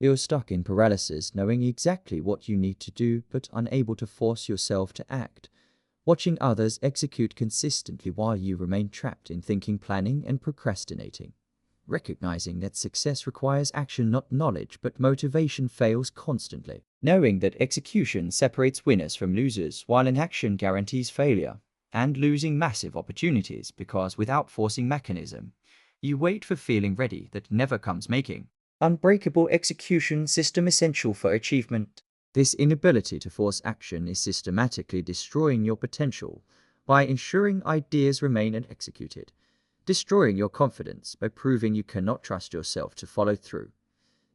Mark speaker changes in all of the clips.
Speaker 1: You're stuck in paralysis, knowing exactly what you need to do but unable to force yourself to act. Watching others execute consistently while you remain trapped in thinking, planning, and procrastinating. Recognizing that success requires action, not knowledge, but motivation fails constantly. Knowing that execution separates winners from losers, while inaction guarantees failure. And losing massive opportunities because without forcing mechanism, you wait for feeling ready that never comes making. Unbreakable execution system essential for achievement. This inability to force action is systematically destroying your potential by ensuring ideas remain unexecuted, destroying your confidence by proving you cannot trust yourself to follow through,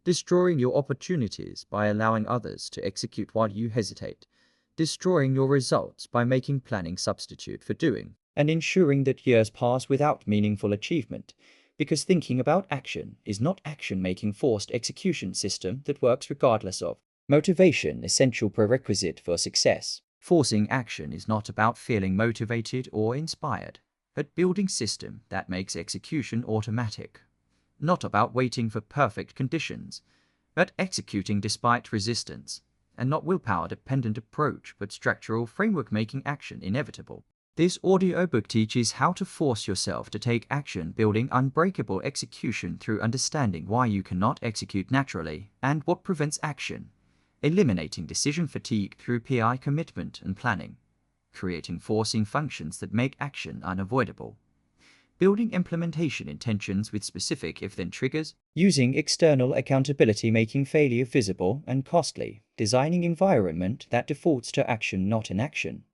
Speaker 1: destroying your opportunities by allowing others to execute while you hesitate, destroying your results by making planning substitute for doing, and ensuring that years pass without meaningful achievement, because thinking about action is not action-making forced execution system that works regardless of motivation, essential prerequisite for success. Forcing action is not about feeling motivated or inspired, but building system that makes execution automatic. Not about waiting for perfect conditions, but executing despite resistance, and not willpower-dependent approach, but structural framework making action inevitable. This audiobook teaches how to force yourself to take action, building unbreakable execution through understanding why you cannot execute naturally and what prevents action, eliminating decision fatigue through PI commitment and planning, creating forcing functions that make action unavoidable, building implementation intentions with specific if-then triggers, using external accountability making failure visible and costly, designing environment that defaults to action not inaction,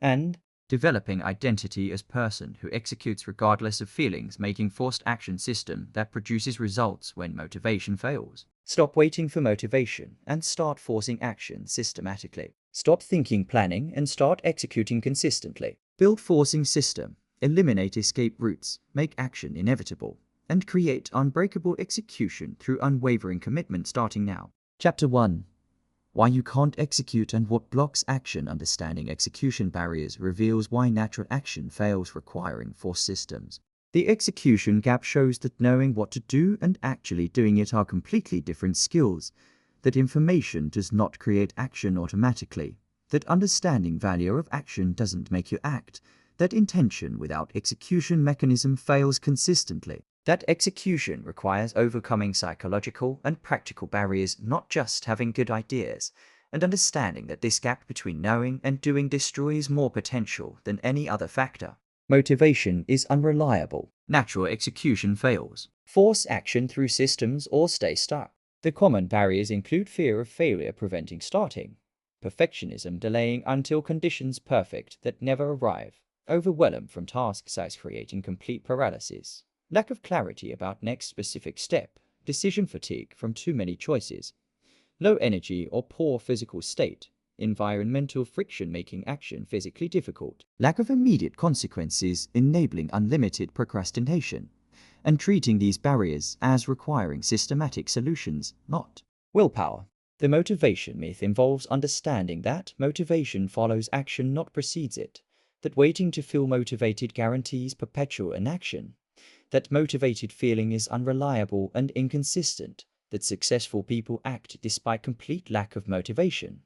Speaker 1: and developing identity as person who executes regardless of feelings, making forced action system that produces results when motivation fails. Stop waiting for motivation and start forcing action systematically. Stop thinking planning and start executing consistently. Build forcing system, eliminate escape routes, make action inevitable, and create unbreakable execution through unwavering commitment starting now. Chapter 1. Why you can't execute and what blocks action. Understanding execution barriers reveals why natural action fails, requiring forced systems. The execution gap shows that knowing what to do and actually doing it are completely different skills, that information does not create action automatically, that understanding value of action doesn't make you act, that intention without execution mechanism fails consistently. That execution requires overcoming psychological and practical barriers, not just having good ideas, and understanding that this gap between knowing and doing destroys more potential than any other factor. Motivation is unreliable. Natural execution fails. Force action through systems or stay stuck. The common barriers include fear of failure preventing starting, perfectionism delaying until conditions perfect that never arrive, overwhelm from task size creating complete paralysis, lack of clarity about next specific step, decision fatigue from too many choices, low energy or poor physical state, environmental friction making action physically difficult, lack of immediate consequences enabling unlimited procrastination, and treating these barriers as requiring systematic solutions, not willpower. The motivation myth involves understanding that motivation follows action, not precedes it, that waiting to feel motivated guarantees perpetual inaction, that motivated feeling is unreliable and inconsistent, that successful people act despite complete lack of motivation,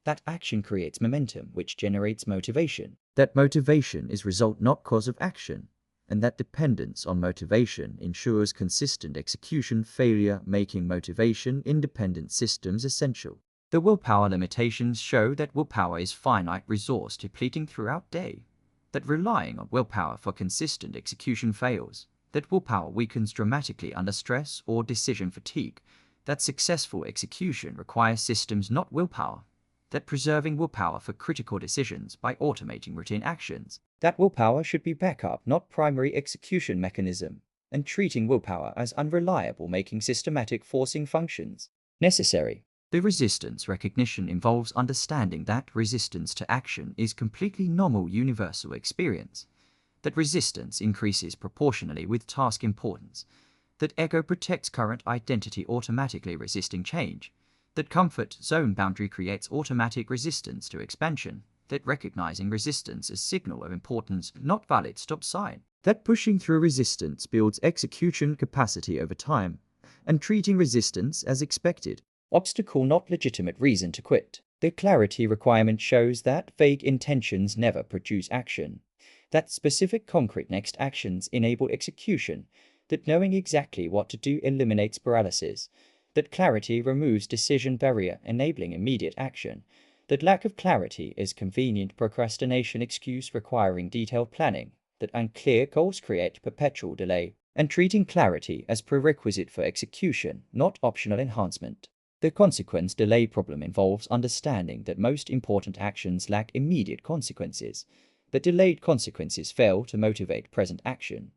Speaker 1: that action creates momentum which generates motivation, that motivation is result not cause of action, and that dependence on motivation ensures consistent execution failure, making motivation independent systems essential. The willpower limitations show that willpower is finite resource depleting throughout day, that relying on willpower for consistent execution fails, that willpower weakens dramatically under stress or decision fatigue, that successful execution requires systems not willpower, that preserving willpower for critical decisions by automating routine actions, that willpower should be backup not primary execution mechanism, and treating willpower as unreliable making systematic forcing functions necessary. The resistance recognition involves understanding that resistance to action is completely normal universal experience, that resistance increases proportionally with task importance, that ego protects current identity automatically resisting change, that comfort zone boundary creates automatic resistance to expansion, that recognizing resistance as signal of importance not valid stop sign, that pushing through resistance builds execution capacity over time, and treating resistance as expected. Obstacle not legitimate reason to quit. The clarity requirement shows that vague intentions never produce action, that specific concrete next actions enable execution, that knowing exactly what to do eliminates paralysis, that clarity removes decision barrier enabling immediate action, that lack of clarity is convenient procrastination excuse requiring detailed planning, that unclear goals create perpetual delay, and treating clarity as prerequisite for execution, not optional enhancement. The consequence delay problem involves understanding that most important actions lack immediate consequences, that delayed consequences fail to motivate present action,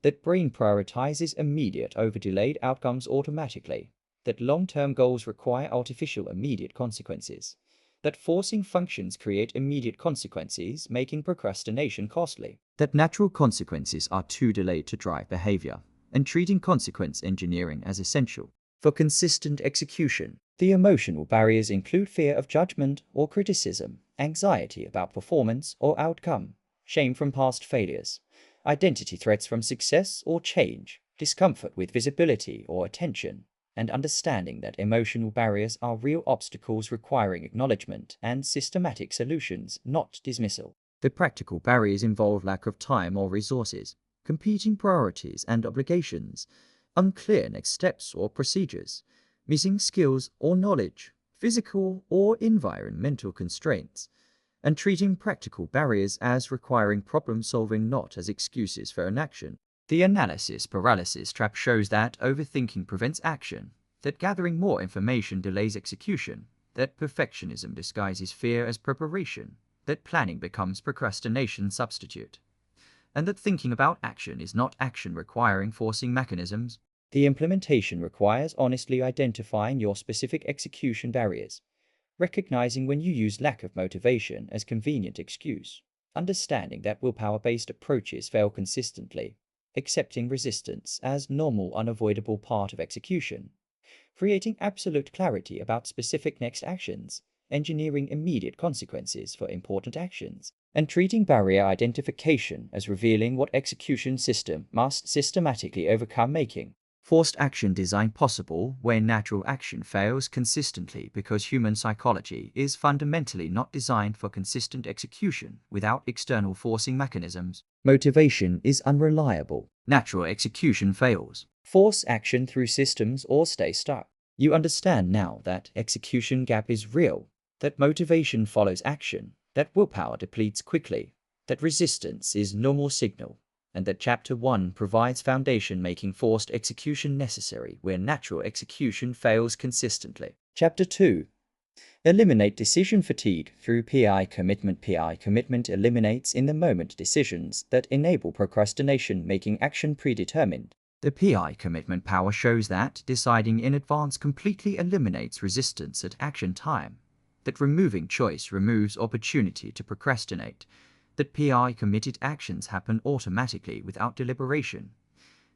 Speaker 1: that brain prioritizes immediate over delayed outcomes automatically, that long-term goals require artificial immediate consequences, that forcing functions create immediate consequences, making procrastination costly, that natural consequences are too delayed to drive behavior, and treating consequence engineering as essential for consistent execution. The emotional barriers include fear of judgment or criticism, anxiety about performance or outcome, shame from past failures, identity threats from success or change, discomfort with visibility or attention, and understanding that emotional barriers are real obstacles requiring acknowledgement and systematic solutions, not dismissal. The practical barriers involve lack of time or resources, competing priorities and obligations, unclear next steps or procedures, missing skills or knowledge, physical or environmental constraints, and treating practical barriers as requiring problem-solving, not as excuses for inaction. The analysis paralysis trap shows that overthinking prevents action, that gathering more information delays execution, that perfectionism disguises fear as preparation, that planning becomes procrastination substitute, and that thinking about action is not action requiring forcing mechanisms. The implementation requires honestly identifying your specific execution barriers, recognizing when you use lack of motivation as convenient excuse, understanding that willpower-based approaches fail consistently, accepting resistance as normal, unavoidable part of execution, creating absolute clarity about specific next actions, engineering immediate consequences for important actions, and treating barrier identification as revealing what execution system must systematically overcome, making forced action design possible where natural action fails consistently because human psychology is fundamentally not designed for consistent execution without external forcing mechanisms. Motivation is unreliable. Natural execution fails. Force action through systems or stay stuck. You understand now that execution gap is real, that motivation follows action, that willpower depletes quickly, that resistance is normal signal, and that Chapter 1 provides foundation making forced execution necessary where natural execution fails consistently. Chapter 2. Eliminate decision fatigue through PI commitment. PI commitment eliminates in-the-moment decisions that enable procrastination, making action predetermined. The PI commitment power shows that deciding in advance completely eliminates resistance at action time, that removing choice removes opportunity to procrastinate, that PI committed actions happen automatically without deliberation,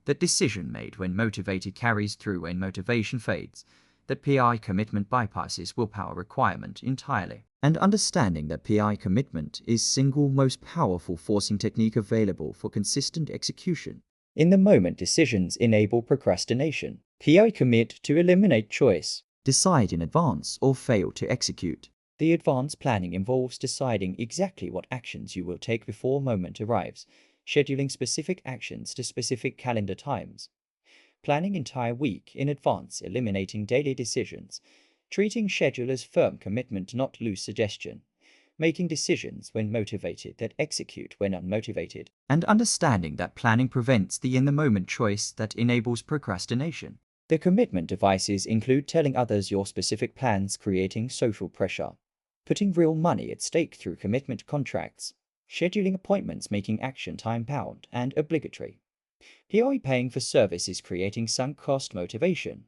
Speaker 1: that decision made when motivated carries through when motivation fades, that PI commitment bypasses willpower requirement entirely. And understanding that PI commitment is single most powerful forcing technique available for consistent execution. In the moment decisions enable procrastination. PI commit to eliminate choice. Decide in advance or fail to execute. The advanced planning involves deciding exactly what actions you will take before moment arrives, scheduling specific actions to specific calendar times, planning entire week in advance, eliminating daily decisions, treating schedule as firm commitment, not loose suggestion, making decisions when motivated that execute when unmotivated, and understanding that planning prevents the in-the-moment choice that enables procrastination. The commitment devices include telling others your specific plans, creating social pressure, putting real money at stake through commitment contracts, scheduling appointments, making action time-bound and obligatory, PI paying for services, creating sunk cost motivation,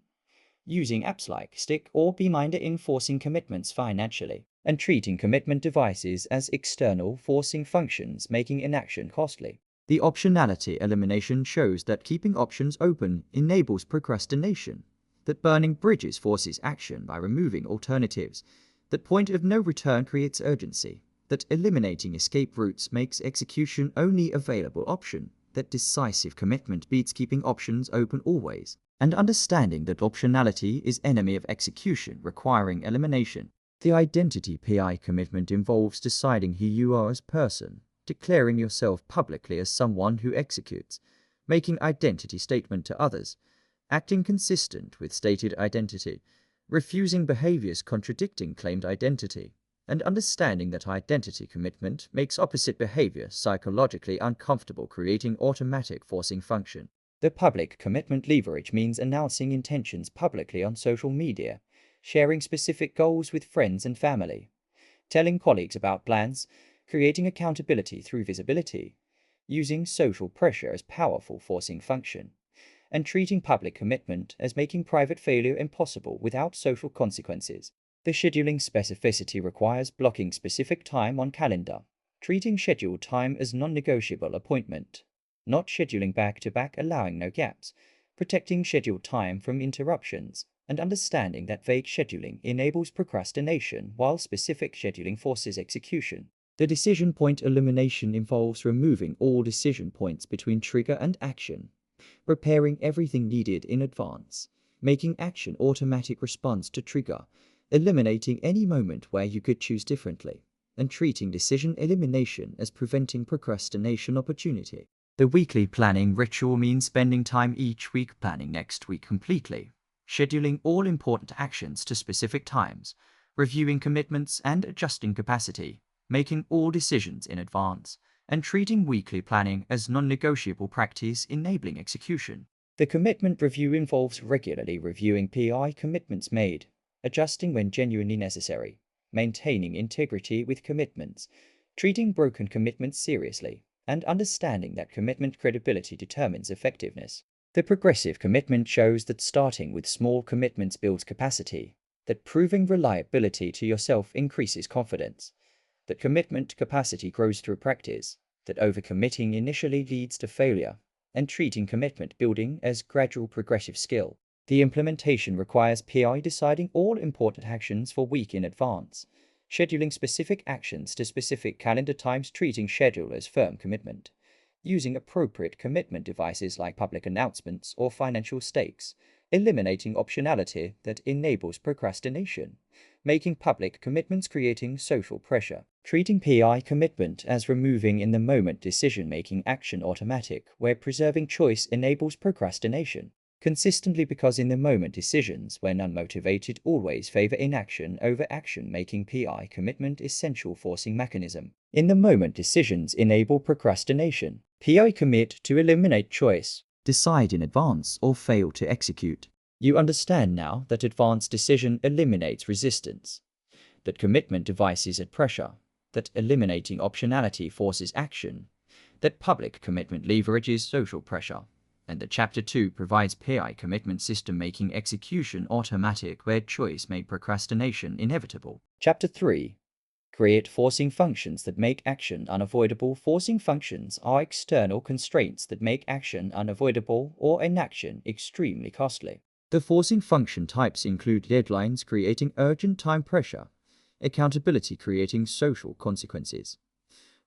Speaker 1: using apps like Stick or Bminder enforcing commitments financially, and treating commitment devices as external forcing functions, making inaction costly. The optionality elimination shows that keeping options open enables procrastination, that burning bridges forces action by removing alternatives, that point of no return creates urgency, that eliminating escape routes makes execution only available option, that decisive commitment beats keeping options open always, and understanding that optionality is enemy of execution, requiring elimination. The identity PI commitment involves deciding who you are as a person, declaring yourself publicly as someone who executes, making identity statement to others, acting consistent with stated identity, refusing behaviors contradicting claimed identity, and understanding that identity commitment makes opposite behavior psychologically uncomfortable, creating automatic forcing function. The public commitment leverage means announcing intentions publicly on social media, sharing specific goals with friends and family, telling colleagues about plans, creating accountability through visibility, using social pressure as powerful forcing function, and treating public commitment as making private failure impossible without social consequences. The scheduling specificity requires blocking specific time on calendar, treating scheduled time as non-negotiable appointment, not scheduling back-to-back, allowing no gaps, protecting scheduled time from interruptions, and understanding that vague scheduling enables procrastination while specific scheduling forces execution. The decision point elimination involves removing all decision points between trigger and action, preparing everything needed in advance, making action automatic response to trigger, eliminating any moment where you could choose differently, and treating decision elimination as preventing procrastination opportunity. The weekly planning ritual means spending time each week planning next week completely, scheduling all important actions to specific times, reviewing commitments and adjusting capacity, making all decisions in advance, and treating weekly planning as non-negotiable practice enabling execution. The commitment review involves regularly reviewing PI commitments made, adjusting when genuinely necessary, maintaining integrity with commitments, treating broken commitments seriously, and understanding that commitment credibility determines effectiveness. The progressive commitment shows that starting with small commitments builds capacity, that proving reliability to yourself increases confidence, that commitment capacity grows through practice, that overcommitting initially leads to failure, and treating commitment building as gradual progressive skill. The implementation requires PI deciding all important actions for a week in advance, scheduling specific actions to specific calendar times, treating schedule as firm commitment, using appropriate commitment devices like public announcements or financial stakes, eliminating optionality that enables procrastination, making public commitments creating social pressure, treating PI commitment as removing in the moment decision-making action automatic where preserving choice enables procrastination, consistently because in the moment decisions when unmotivated always favor inaction over action, making PI commitment essential forcing mechanism. In the moment decisions enable procrastination. PI commit to eliminate choice, decide in advance or fail to execute. You understand now that advanced decision eliminates resistance, that commitment devices add pressure, that eliminating optionality forces action, that public commitment leverages social pressure, and that Chapter 2 provides PI commitment system making execution automatic where choice made procrastination inevitable. Chapter 3. Create forcing functions that make action unavoidable. Forcing functions are external constraints that make action unavoidable or inaction extremely costly. The forcing function types include deadlines creating urgent time pressure, accountability creating social consequences,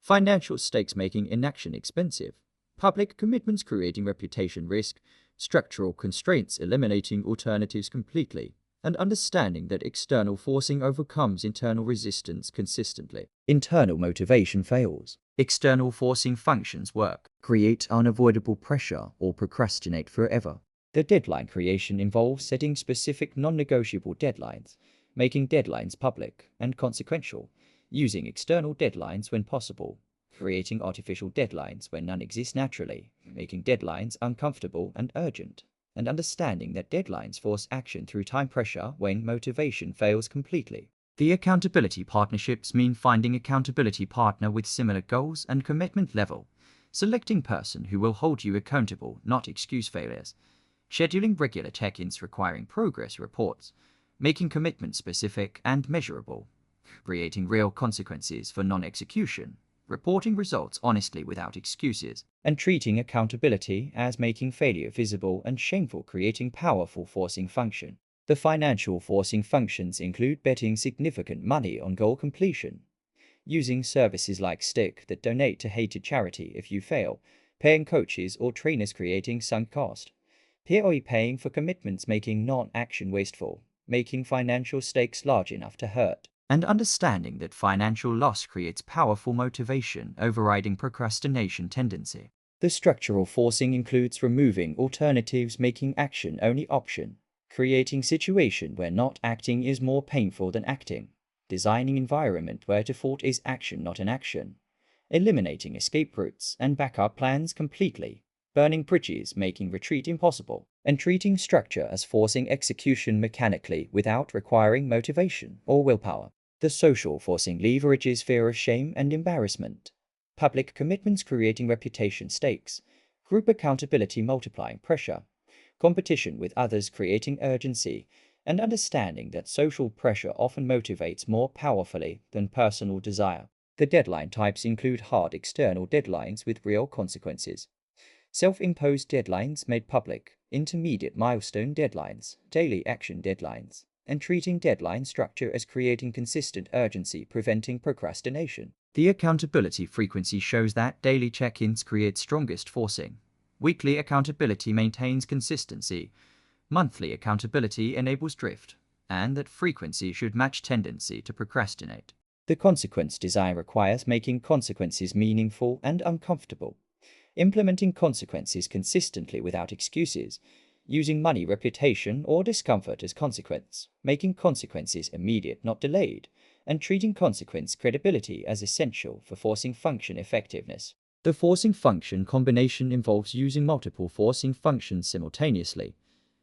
Speaker 1: financial stakes making inaction expensive, public commitments creating reputation risk, structural constraints eliminating alternatives completely, and understanding that external forcing overcomes internal resistance consistently. Internal motivation fails. External forcing functions work, create unavoidable pressure, or procrastinate forever. The deadline creation involves setting specific non-negotiable deadlines, making deadlines public and consequential, using external deadlines when possible, creating artificial deadlines when none exist naturally, making deadlines uncomfortable and urgent, and understanding that deadlines force action through time pressure when motivation fails completely. The accountability partnerships mean finding accountability partner with similar goals and commitment level, selecting person who will hold you accountable, not excuse failures, scheduling regular check-ins requiring progress reports, making commitments specific and measurable, creating real consequences for non-execution, reporting results honestly without excuses, and treating accountability as making failure visible and shameful, creating powerful forcing function. The financial forcing functions include betting significant money on goal completion, using services like Stick that donate to hated charity if you fail, Paying coaches or trainers creating sunk cost. POE paying for commitments making non-action wasteful, making financial stakes large enough to hurt. And understanding that financial loss creates powerful motivation, overriding procrastination tendency. The structural forcing includes removing alternatives, making action only option, creating situation where not acting is more painful than acting, designing environment where default is action not inaction, eliminating escape routes and backup plans completely, burning bridges making retreat impossible, and treating structure as forcing execution mechanically without requiring motivation or willpower. The social forcing leverages fear of shame and embarrassment. Public commitments creating reputation stakes, group accountability multiplying pressure, competition with others creating urgency, and understanding that social pressure often motivates more powerfully than personal desire. The deadline types include hard external deadlines with real consequences, self-imposed deadlines made public, intermediate milestone deadlines, daily action deadlines, and treating deadline structure as creating consistent urgency, preventing procrastination. The accountability frequency shows that daily check-ins create strongest forcing. Weekly accountability maintains consistency. Monthly accountability enables drift, and that frequency should match tendency to procrastinate. The consequence design requires making consequences meaningful and uncomfortable, implementing consequences consistently without excuses, using money, reputation, or discomfort as consequence, making consequences immediate, not delayed, and treating consequence credibility as essential for forcing function effectiveness. The forcing function combination involves using multiple forcing functions simultaneously,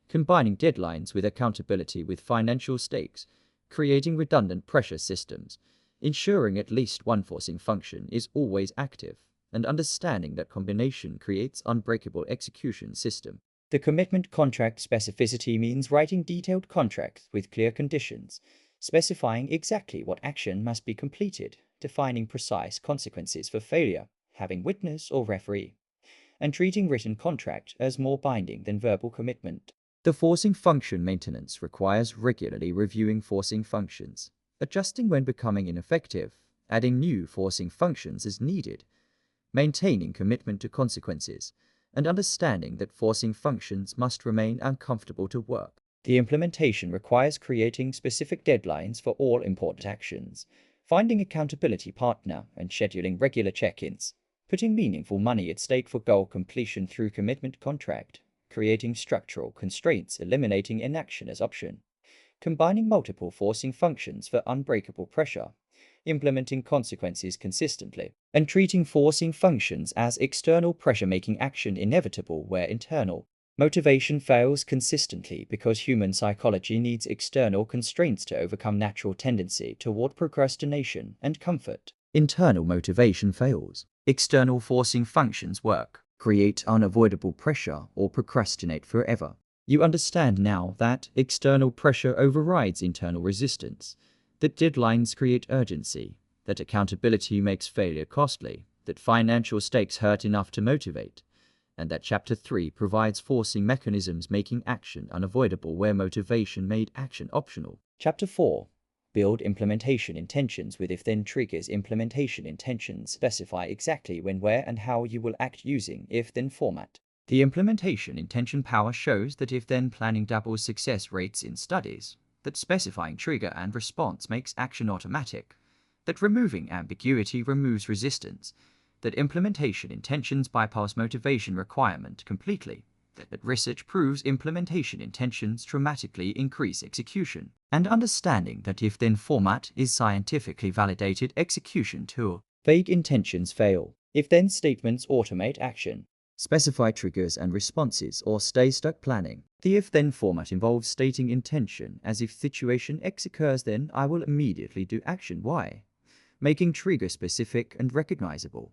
Speaker 1: combining deadlines with accountability with financial stakes, creating redundant pressure systems, ensuring at least one forcing function is always active, and understanding that combination creates unbreakable execution system. The commitment contract specificity means writing detailed contracts with clear conditions, specifying exactly what action must be completed, defining precise consequences for failure, having witness or referee, and treating written contract as more binding than verbal commitment. The forcing function maintenance requires regularly reviewing forcing functions, adjusting when becoming ineffective, adding new forcing functions as needed, maintaining commitment to consequences, and understanding that forcing functions must remain uncomfortable to work. The implementation requires creating specific deadlines for all important actions, finding accountability partner, and scheduling regular check-ins, putting meaningful money at stake for goal completion through commitment contract, creating structural constraints, eliminating inaction as option, combining multiple forcing functions for unbreakable pressure, implementing consequences consistently, and treating forcing functions as external pressure, making action inevitable where internal motivation fails consistently because human psychology needs external constraints to overcome natural tendency toward procrastination and comfort. Internal motivation fails. External forcing functions work, create unavoidable pressure, or procrastinate forever. You understand now that external pressure overrides internal resistance, that deadlines create urgency, that accountability makes failure costly, that financial stakes hurt enough to motivate, and that Chapter 3 provides forcing mechanisms making action unavoidable where motivation made action optional. Chapter 4. Build implementation intentions with if-then triggers. Implementation intentions specify exactly when, where, and how you will act using if-then format. The implementation intention power shows that if-then planning doubles success rates in studies, that specifying trigger and response makes action automatic, that removing ambiguity removes resistance, that implementation intentions bypass motivation requirement completely, that research proves implementation intentions dramatically increase execution, and understanding that if-then format is scientifically validated execution tool. Vague intentions fail. If-then statements automate action. Specify triggers and responses or stay stuck planning. The if-then format involves stating intention as if situation X occurs, then I will immediately do action Y, making trigger specific and recognizable,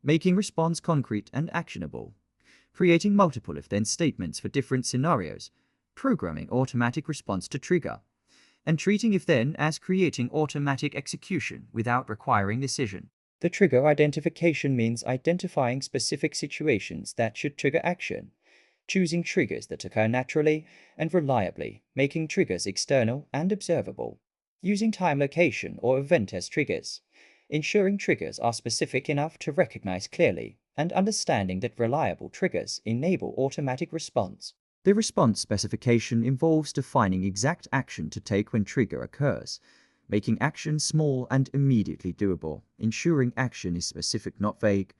Speaker 1: making response concrete and actionable, creating multiple if-then statements for different scenarios, programming automatic response to trigger, and treating if-then as creating automatic execution without requiring decision. The trigger identification means identifying specific situations that should trigger action, choosing triggers that occur naturally and reliably, making triggers external and observable, using time, location, or event as triggers, ensuring triggers are specific enough to recognize clearly, and understanding that reliable triggers enable automatic response. The response specification involves defining exact action to take when trigger occurs, making action small and immediately doable, ensuring action is specific not vague,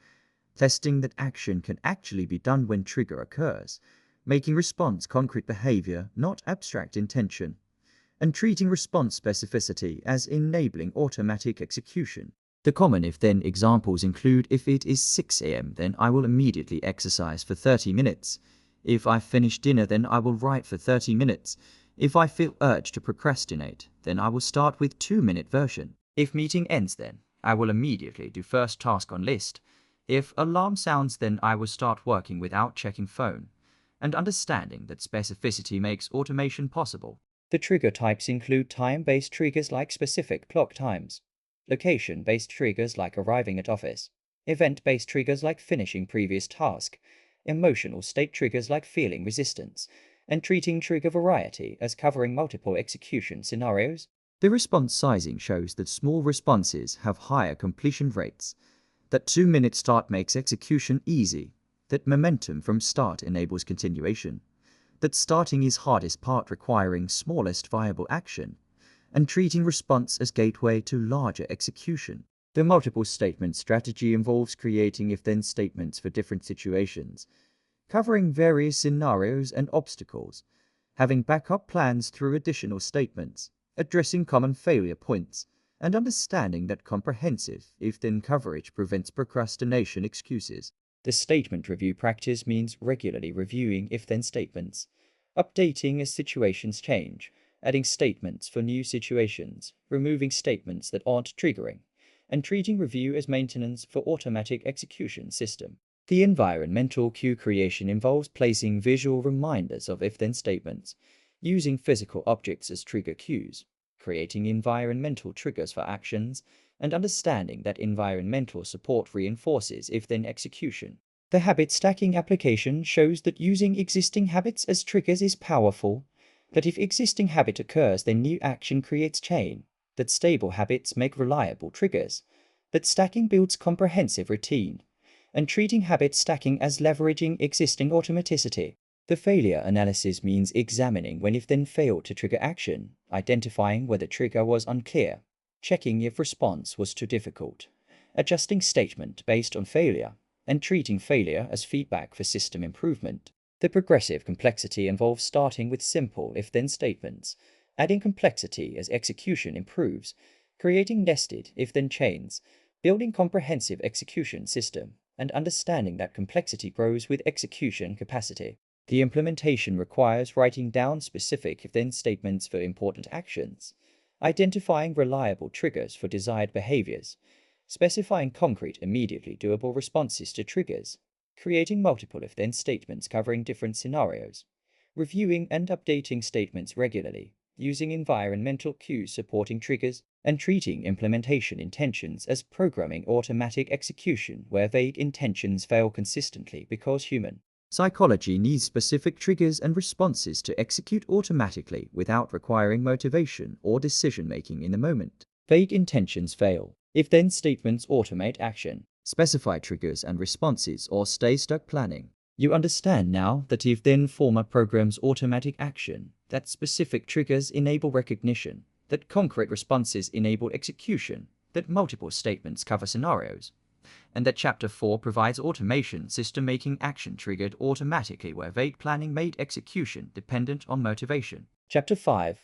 Speaker 1: testing that action can actually be done when trigger occurs, making response concrete behavior, not abstract intention, and treating response specificity as enabling automatic execution. The common if-then examples include: if it is 6 a.m., then I will immediately exercise for 30 minutes. If I finish dinner, then I will write for 30 minutes. If I feel urge to procrastinate, then I will start with 2-minute version. If meeting ends, then I will immediately do first task on list. If alarm sounds, then I will start working without checking phone. And understanding that specificity makes automation possible. The trigger types include time-based triggers like specific clock times, location-based triggers like arriving at office, event-based triggers like finishing previous task, emotional state triggers like feeling resistance, and treating trigger variety as covering multiple execution scenarios. The response sizing shows that small responses have higher completion rates, that 2-minute start makes execution easy, that momentum from start enables continuation, that starting is hardest part requiring smallest viable action, and treating response as gateway to larger execution. The multiple statement strategy involves creating if-then statements for different situations, covering various scenarios and obstacles, having backup plans through additional statements, addressing common failure points, and understanding that comprehensive if-then coverage prevents procrastination excuses. The statement review practice means regularly reviewing if-then statements, updating as situations change, adding statements for new situations, removing statements that aren't triggering, and treating review as maintenance for automatic execution system. The environmental cue creation involves placing visual reminders of if-then statements, using physical objects as trigger cues, creating environmental triggers for actions, and understanding that environmental support reinforces if-then execution. The habit stacking application shows that using existing habits as triggers is powerful, that if existing habit occurs, then new action creates chain, that stable habits make reliable triggers, that stacking builds comprehensive routine, and treating habit stacking as leveraging existing automaticity. The failure analysis means examining when if-then failed to trigger action, identifying whether trigger was unclear, checking if response was too difficult, adjusting statement based on failure, and treating failure as feedback for system improvement. The progressive complexity involves starting with simple if-then statements, adding complexity as execution improves, creating nested if-then chains, building comprehensive execution system, and understanding that complexity grows with execution capacity. The implementation requires writing down specific if-then statements for important actions, identifying reliable triggers for desired behaviors, specifying concrete, immediately doable responses to triggers, creating multiple if-then statements covering different scenarios, reviewing and updating statements regularly, using environmental cues supporting triggers, and treating implementation intentions as programming automatic execution where vague intentions fail consistently because human psychology needs specific triggers and responses to execute automatically without requiring motivation or decision-making in the moment. Vague intentions fail. If-then statements automate action, specify triggers and responses, or stay stuck planning. You understand now that if-then format programs automatic action, that specific triggers enable recognition, that concrete responses enable execution, that multiple statements cover scenarios, and that Chapter 4 provides automation system making action triggered automatically where vague planning made execution dependent on motivation. Chapter 5.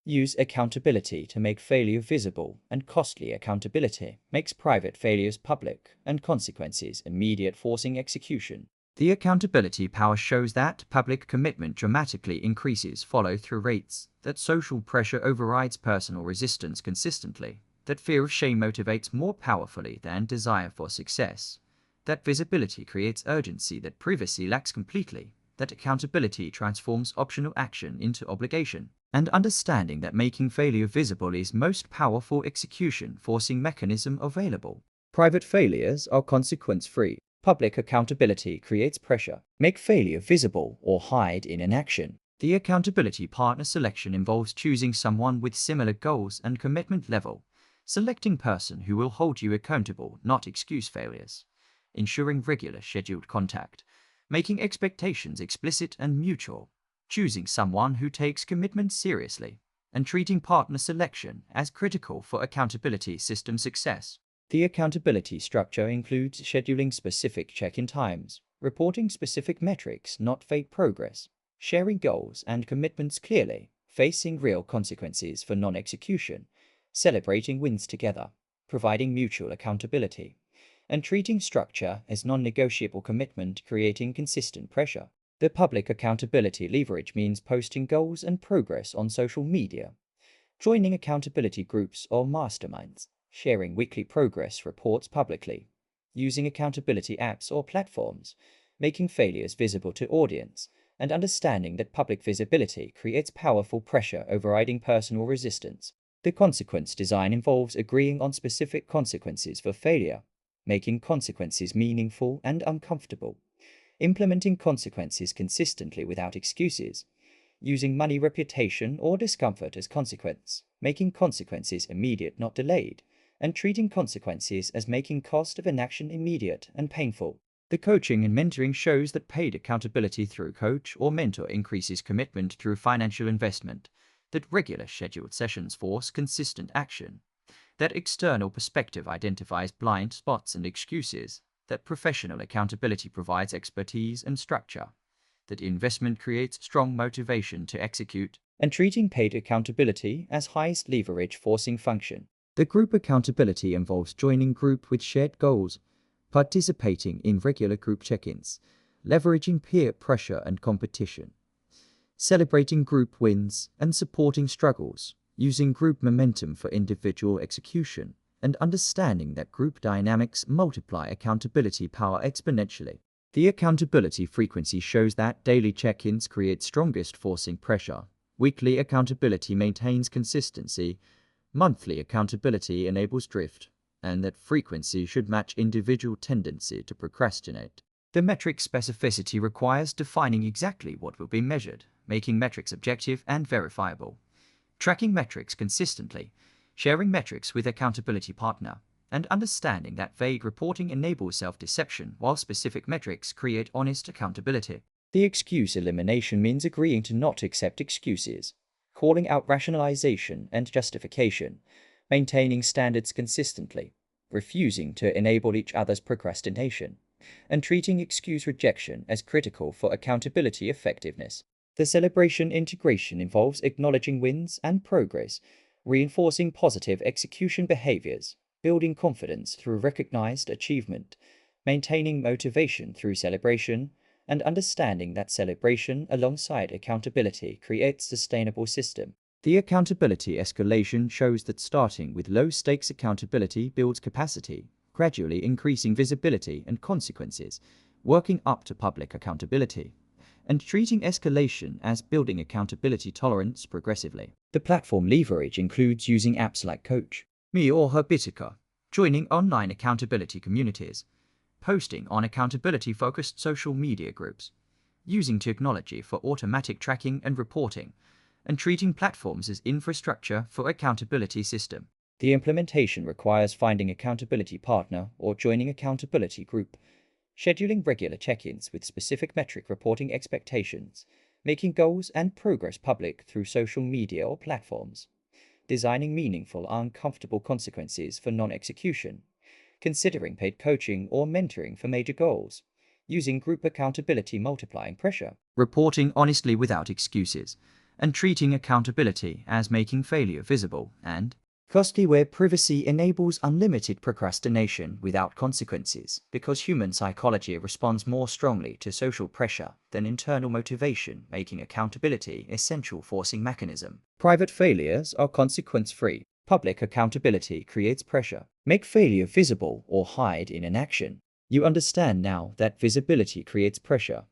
Speaker 1: Use accountability to make failure visible, and costly accountability makes private failures public and consequences immediate, forcing execution. The accountability power shows that public commitment dramatically increases follow-through rates, that social pressure overrides personal resistance consistently, that fear of shame motivates more powerfully than desire for success, that visibility creates urgency that privacy lacks completely, that accountability transforms optional action into obligation, and understanding that making failure visible is most powerful execution forcing mechanism available. Private failures are consequence-free. Public accountability creates pressure. Make failure visible or hide in inaction. The accountability partner selection involves choosing someone with similar goals and commitment level, selecting person who will hold you accountable, not excuse failures. ensuring regular scheduled contact, making expectations explicit and mutual, choosing someone who takes commitment seriously, and treating partner selection as critical for accountability system success. The accountability structure includes scheduling specific check-in times, reporting specific metrics, not fake progress, sharing goals and commitments clearly, facing real consequences for non-execution, celebrating wins together, providing mutual accountability, and treating structure as non-negotiable commitment, creating consistent pressure. The public accountability leverage means posting goals and progress on social media, joining accountability groups or masterminds, sharing weekly progress reports publicly, using accountability apps or platforms, making failures visible to audience, and understanding that public visibility creates powerful pressure overriding personal resistance. The consequence design involves agreeing on specific consequences for failure, making consequences meaningful and uncomfortable, implementing consequences consistently without excuses, using money, reputation, or discomfort as consequence, making consequences immediate, not delayed, and treating consequences as making cost of inaction immediate and painful. The coaching and mentoring shows that paid accountability through coach or mentor increases commitment through financial investment, that regular scheduled sessions force consistent action, that external perspective identifies blind spots and excuses, that professional accountability provides expertise and structure, that investment creates strong motivation to execute, and treating paid accountability as highest leverage forcing function. The group accountability involves joining group with shared goals, participating in regular group check-ins, leveraging peer pressure and competition, celebrating group wins and supporting struggles, using group momentum for individual execution, and understanding that group dynamics multiply accountability power exponentially. The accountability frequency shows that daily check-ins create strongest forcing pressure, weekly accountability maintains consistency, monthly accountability enables drift, and that frequency should match individual tendency to procrastinate. The metric specificity requires defining exactly what will be measured, making metrics objective and verifiable, tracking metrics consistently, sharing metrics with accountability partner, and understanding that vague reporting enables self-deception while specific metrics create honest accountability. The excuse elimination means agreeing to not accept excuses, calling out rationalization and justification, maintaining standards consistently, refusing to enable each other's procrastination, and treating excuse rejection as critical for accountability effectiveness. The celebration integration involves acknowledging wins and progress, reinforcing positive execution behaviors, building confidence through recognized achievement, maintaining motivation through celebration, and understanding that celebration alongside accountability creates sustainable system. The accountability escalation shows that starting with low-stakes accountability builds capacity, gradually increasing visibility and consequences, working up to public accountability, and treating escalation as building accountability tolerance progressively. The platform leverage includes using apps like Coach, Me or Herbitica, joining online accountability communities, posting on accountability-focused social media groups, using technology for automatic tracking and reporting, and treating platforms as infrastructure for accountability system. The implementation requires finding accountability partner or joining accountability group, scheduling regular check-ins with specific metric reporting expectations, making goals and progress public through social media or platforms, designing meaningful, uncomfortable consequences for non-execution, considering paid coaching or mentoring for major goals, using group accountability multiplying pressure, reporting honestly without excuses, and treating accountability as making failure visible and costly where privacy enables unlimited procrastination without consequences, because human psychology responds more strongly to social pressure than internal motivation, making accountability essential forcing mechanism. Private failures are consequence-free. Public accountability creates pressure. Make failure visible or hide in inaction. You understand now that visibility creates pressure,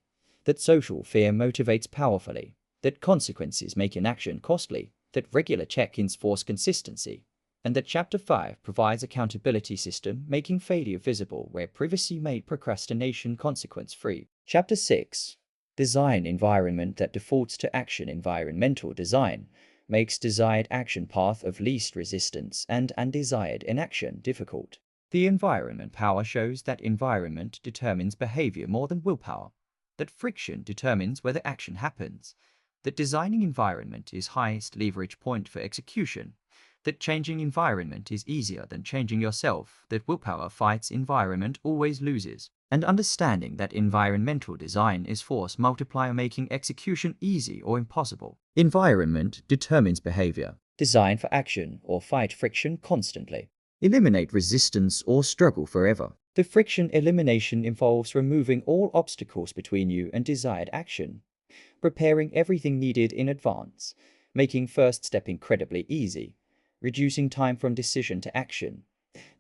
Speaker 1: that social fear motivates powerfully, that consequences make inaction costly, that regular check-ins force consistency, and that Chapter 5 provides accountability system making failure visible where privacy made procrastination consequence-free. Chapter 6. Design environment that defaults to action. Environmental design makes desired action path of least resistance and undesired inaction difficult. The environment power shows that environment determines behavior more than willpower, that friction determines whether action happens, that designing environment is highest leverage point for execution, that changing environment is easier than changing yourself, that willpower fights environment always loses, and understanding that environmental design is force multiplier making execution easy or impossible. Environment determines behavior. Design for action or fight friction constantly. Eliminate resistance or struggle forever. The friction elimination involves removing all obstacles between you and desired action, preparing everything needed in advance, making first step incredibly easy, reducing time from decision to action,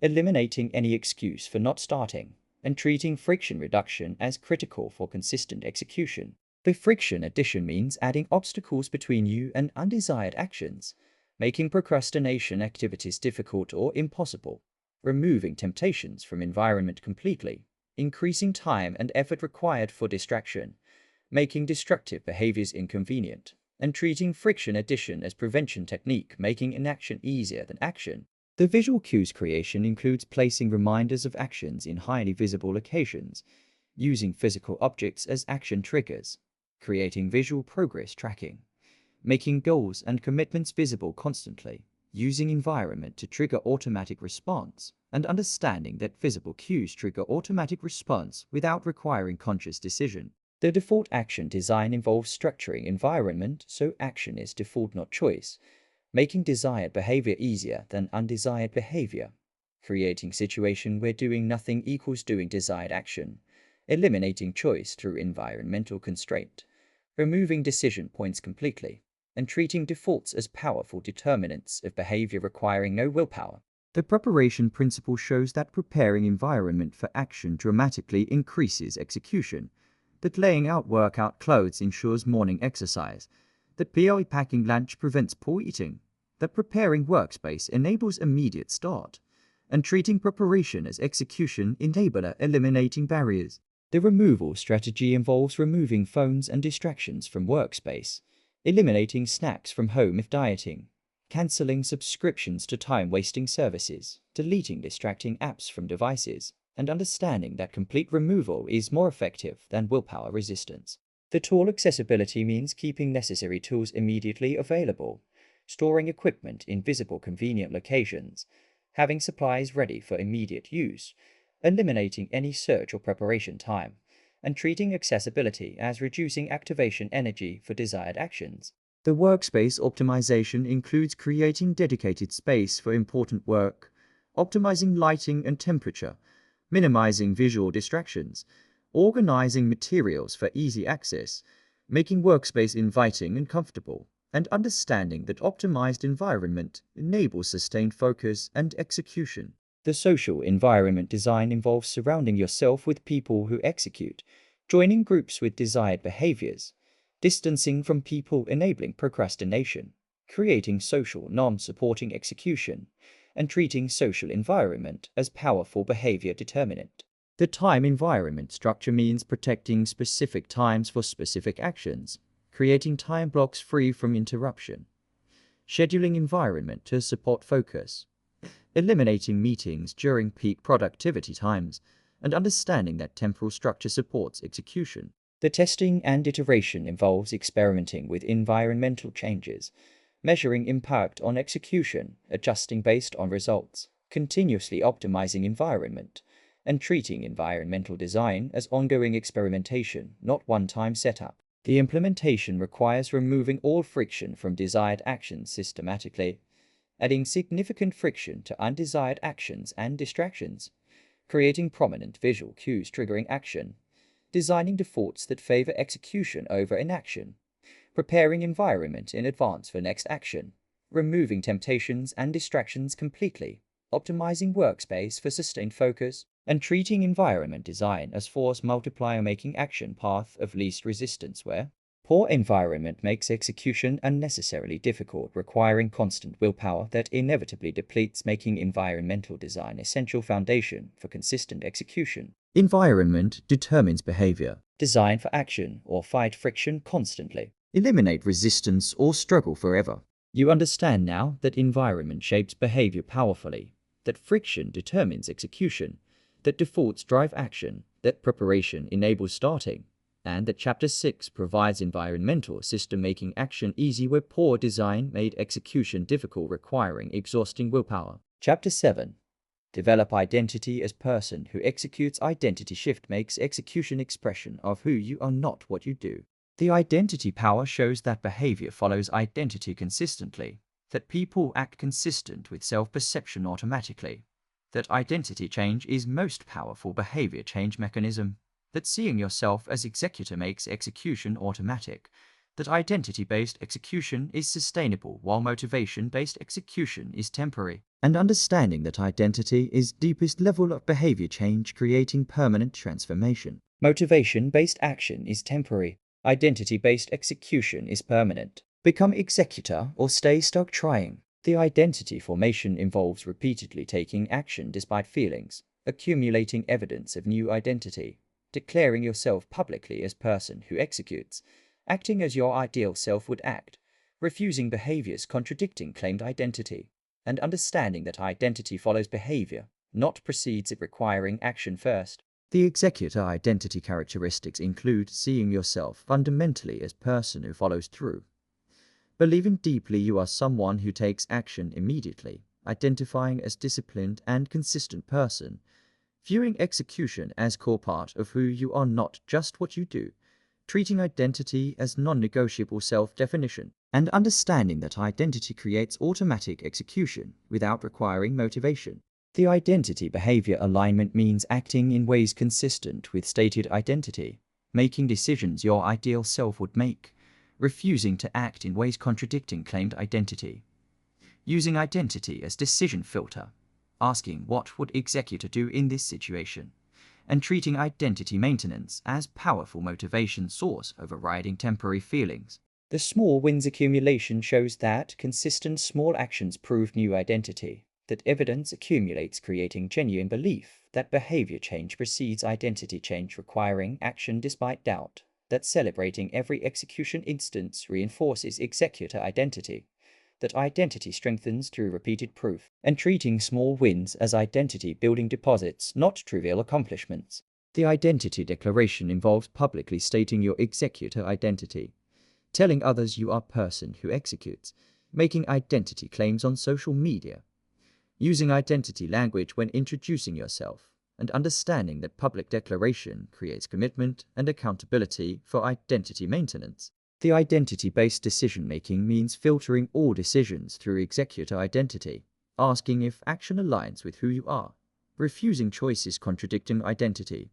Speaker 1: eliminating any excuse for not starting, and treating friction reduction as critical for consistent execution. The friction addition means adding obstacles between you and undesired actions, making procrastination activities difficult or impossible, removing temptations from environment completely, increasing time and effort required for distraction, making destructive behaviors inconvenient, and treating friction addition as prevention technique, making inaction easier than action. The visual cues creation includes placing reminders of actions in highly visible locations, using physical objects as action triggers, creating visual progress tracking, making goals and commitments visible constantly, using environment to trigger automatic response, and understanding that visible cues trigger automatic response without requiring conscious decision. The default action design involves structuring environment so action is default not choice, making desired behavior easier than undesired behavior, creating situation where doing nothing equals doing desired action, eliminating choice through environmental constraint, removing decision points completely, and treating defaults as powerful determinants of behavior requiring no willpower. The preparation principle shows that preparing environment for action dramatically increases execution, that laying out workout clothes ensures morning exercise, that packing lunch prevents poor eating, that preparing workspace enables immediate start, and treating preparation as execution enabler eliminating barriers. The removal strategy involves removing phones and distractions from workspace, eliminating snacks from home if dieting, cancelling subscriptions to time-wasting services, deleting distracting apps from devices, and understanding that complete removal is more effective than willpower resistance. The tool accessibility means keeping necessary tools immediately available, storing equipment in visible convenient locations, having supplies ready for immediate use, eliminating any search or preparation time, and treating accessibility as reducing activation energy for desired actions. The workspace optimization includes creating dedicated space for important work, optimizing lighting and temperature, minimizing visual distractions, organizing materials for easy access, making workspace inviting and comfortable, and understanding that optimized environment enables sustained focus and execution. The social environment design involves surrounding yourself with people who execute, joining groups with desired behaviors, distancing from people enabling procrastination, creating social non-supporting execution, and treating social environment as powerful behavior determinant. The time environment structure means protecting specific times for specific actions, creating time blocks free from interruption, scheduling environment to support focus, eliminating meetings during peak productivity times, and understanding that temporal structure supports execution. The testing and iteration involves experimenting with environmental changes, measuring impact on execution, adjusting based on results, continuously optimizing environment, and treating environmental design as ongoing experimentation, not one-time setup. The implementation requires removing all friction from desired actions systematically, adding significant friction to undesired actions and distractions, creating prominent visual cues triggering action, designing defaults that favor execution over inaction, preparing environment in advance for next action, removing temptations and distractions completely, optimizing workspace for sustained focus, and treating environment design as force multiplier making action path of least resistance where poor environment makes execution unnecessarily difficult, requiring constant willpower that inevitably depletes, making environmental design essential foundation for consistent execution. Environment determines behavior. Design for action or fight friction constantly. Eliminate resistance or struggle forever. You understand now that environment shapes behavior powerfully, that friction determines execution, that defaults drive action, that preparation enables starting, and that Chapter 6 provides environmental system making action easy where poor design made execution difficult, requiring exhausting willpower. Chapter 7. Develop identity as person who executes. Identity shift makes execution expression of who you are, not what you do. The identity power shows that behavior follows identity consistently, that people act consistent with self-perception automatically, that identity change is most powerful behavior change mechanism, that seeing yourself as executor makes execution automatic, that identity-based execution is sustainable while motivation-based execution is temporary, and understanding that identity is deepest level of behavior change creating permanent transformation. Motivation-based action is temporary. Identity-based execution is permanent. Become executor or stay stuck trying. The identity formation involves repeatedly taking action despite feelings, accumulating evidence of new identity, declaring yourself publicly as person who executes, acting as your ideal self would act, refusing behaviors contradicting claimed identity, and understanding that identity follows behavior, not precedes it, requiring action first. The executor identity characteristics include seeing yourself fundamentally as person who follows through, believing deeply you are someone who takes action immediately, identifying as disciplined and consistent person, viewing execution as core part of who you are, not just what you do, treating identity as non-negotiable self-definition, and understanding that identity creates automatic execution without requiring motivation. The identity behavior alignment means acting in ways consistent with stated identity, making decisions your ideal self would make, refusing to act in ways contradicting claimed identity, using identity as decision filter, asking what would executor do in this situation, and treating identity maintenance as powerful motivation source overriding temporary feelings. The small wins accumulation shows that consistent small actions prove new identity, that evidence accumulates creating genuine belief, that behavior change precedes identity change requiring action despite doubt, that celebrating every execution instance reinforces executor identity, that identity strengthens through repeated proof, and treating small wins as identity building deposits, not trivial accomplishments. The identity declaration involves publicly stating your executor identity, telling others you are person who executes, making identity claims on social media, using identity language when introducing yourself, and understanding that public declaration creates commitment and accountability for identity maintenance. The identity-based decision-making means filtering all decisions through executor identity, asking if action aligns with who you are, refusing choices contradicting identity,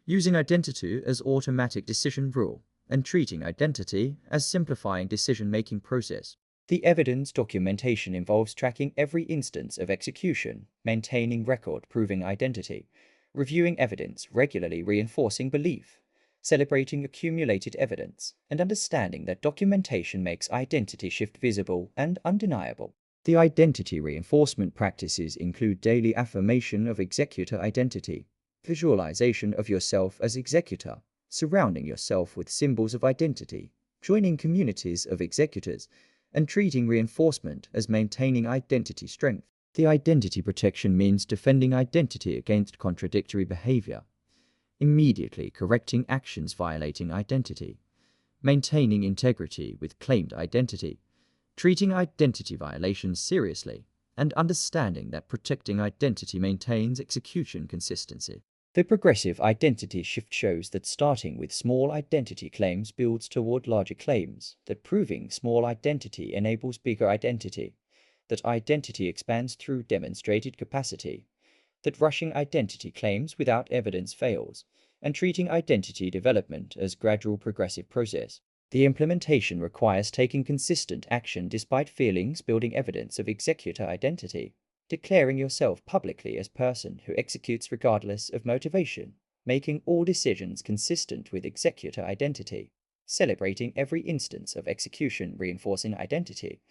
Speaker 1: using identity as automatic decision rule, and treating identity as simplifying decision-making process. The evidence documentation involves tracking every instance of execution, maintaining record proving identity, reviewing evidence regularly reinforcing belief, celebrating accumulated evidence, and understanding that documentation makes identity shift visible and undeniable. The identity reinforcement practices include daily affirmation of executor identity, visualization of yourself as executor, surrounding yourself with symbols of identity, joining communities of executors, and treating reinforcement as maintaining identity strength. The identity protection means defending identity against contradictory behavior, immediately correcting actions violating identity, maintaining integrity with claimed identity, treating identity violations seriously, and understanding that protecting identity maintains execution consistency. The progressive identity shift shows that starting with small identity claims builds toward larger claims, that proving small identity enables bigger identity, that identity expands through demonstrated capacity, that rushing identity claims without evidence fails, and treating identity development as gradual progressive process. The implementation requires taking consistent action despite feelings, building evidence of executor identity, declaring yourself publicly as person who executes regardless of motivation, making all decisions consistent with executor identity, celebrating every instance of execution reinforcing identity,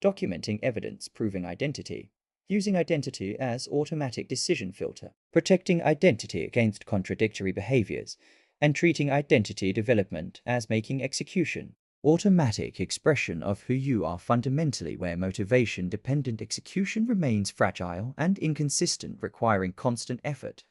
Speaker 1: documenting evidence proving identity, using identity as automatic decision filter, protecting identity against contradictory behaviors, and treating identity development as making execution automatic expression of who you are fundamentally, where motivation-dependent execution remains fragile and inconsistent, requiring constant effort,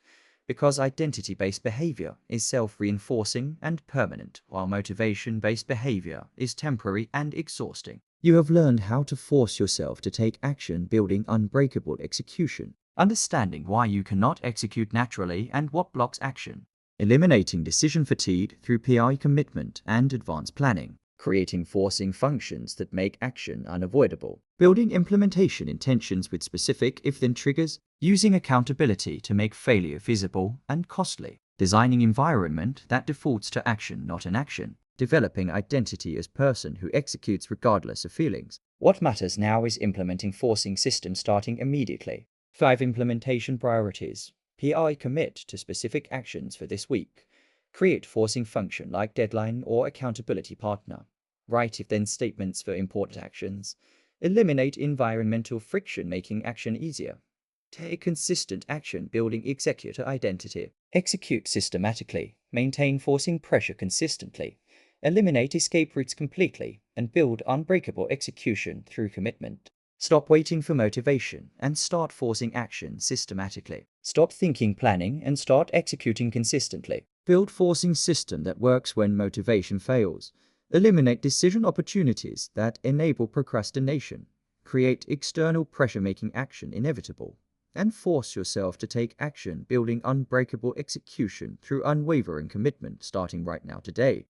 Speaker 1: because identity-based behavior is self-reinforcing and permanent, while motivation-based behavior is temporary and exhausting. You have learned how to force yourself to take action, building unbreakable execution, understanding why you cannot execute naturally and what blocks action, eliminating decision fatigue through PI commitment and advanced planning, creating forcing functions that make action unavoidable, building implementation intentions with specific if-then triggers, using accountability to make failure visible and costly, designing environment that defaults to action, not inaction, developing identity as person who executes regardless of feelings. What matters now is implementing forcing systems starting immediately. 5 implementation priorities. PI commit to specific actions for this week. Create forcing function like deadline or accountability partner. Write if-then statements for important actions. Eliminate environmental friction, making action easier. Take consistent action, building executor identity. Execute systematically. Maintain forcing pressure consistently. Eliminate escape routes completely, and build unbreakable execution through commitment. Stop waiting for motivation and start forcing action systematically. Stop thinking planning and start executing consistently. Build forcing system that works when motivation fails. Eliminate decision opportunities that enable procrastination. Create external pressure, making action inevitable. And force yourself to take action, building unbreakable execution through unwavering commitment, starting right now today.